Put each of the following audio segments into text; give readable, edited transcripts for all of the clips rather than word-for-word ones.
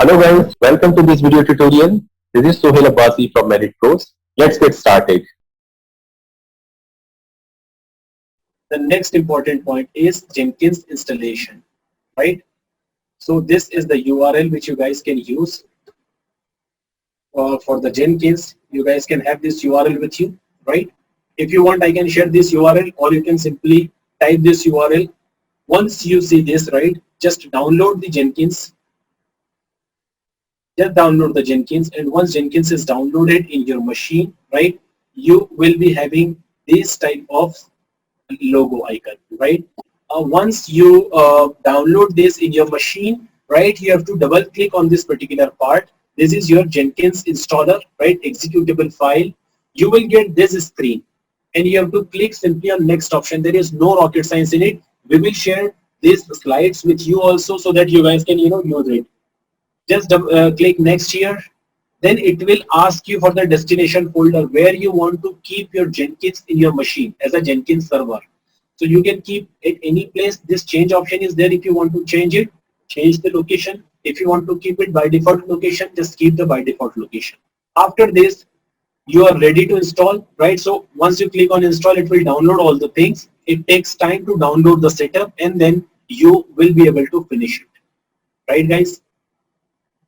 Hello guys, welcome to this video tutorial. This is Sohail Abbasi from MeritPros. Let's get started. The next important point is Jenkins installation, right? So this is the URL which you guys can use for the Jenkins. You guys can have this URL with you, right? If you want, I can share this URL, or you can simply type this URL. Once you see this, right, just download the Jenkins. Just download the Jenkins, and once Jenkins is downloaded in your machine, right, you will be having this type of logo icon, right? Once you download this in your machine, right, you have to double click on this particular part. This is your Jenkins installer, right, executable file. You will get this screen, and you have to click simply on next option. There is no rocket science in it. We will share these slides with you also so that you guys can use it. Just click next here. Then it will ask you for the destination folder where you want to keep your Jenkins in your machine as a Jenkins server. So you can keep it any place. This change option is there. If you want to change it, change the location. If you want to keep it by default location, just keep the by default location. After this, you are ready to install, right? So once you click on install, it will download all the things. It takes time to download the setup, and then you will be able to finish it, right guys?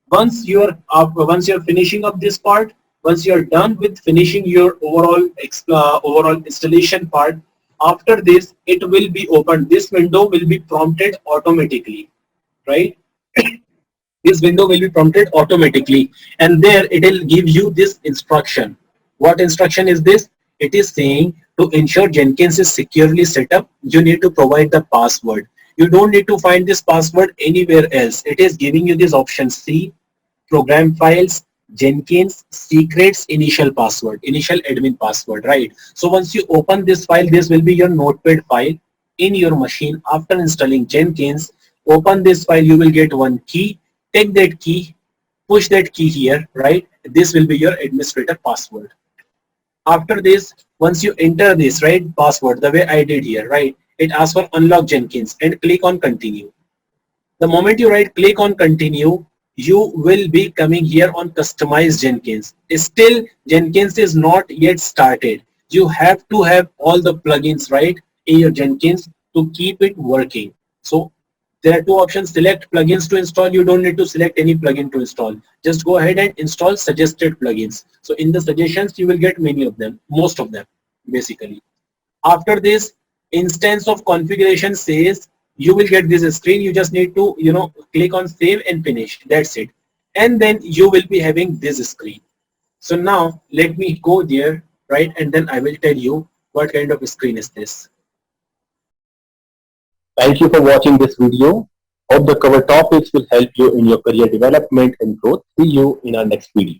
Once you're finishing up this part, once you're done with finishing your overall installation part, after this it will be opened. This window will be prompted automatically, right? This window will be prompted automatically, and there it will give you this instruction. What instruction is this? It is saying to ensure Jenkins is securely set up, you need to provide the password. You don't need to find this password anywhere else. It is giving you this option C, program files, Jenkins, secrets, initial password, initial admin password, right? So once you open this file, this will be your notepad file in your machine. After installing Jenkins, open this file, you will get one key. Take that key, push that key here, right? This will be your administrator password. After this, once you enter this, right, password, the way I did here, right, it asks for unlock Jenkins and click on continue. The moment you right click on continue, you will be coming here on customize Jenkins. Still, Jenkins is not yet started. You have to have all the plugins, right, in your Jenkins to keep it working. So there are two options: select plugins to install. You don't need to select any plugin to install. Just go ahead and install suggested plugins. So in the suggestions, you will get many of them, most of them, basically. After this, instance of configuration says, you will get this screen. You just need to click on save and finish. That's it, and then you will be having this screen. So now let me go there, right, and then I will tell you what kind of screen is this. Thank you for watching this video. Hope the covered topics will help you in your career development and growth. See you in our next video.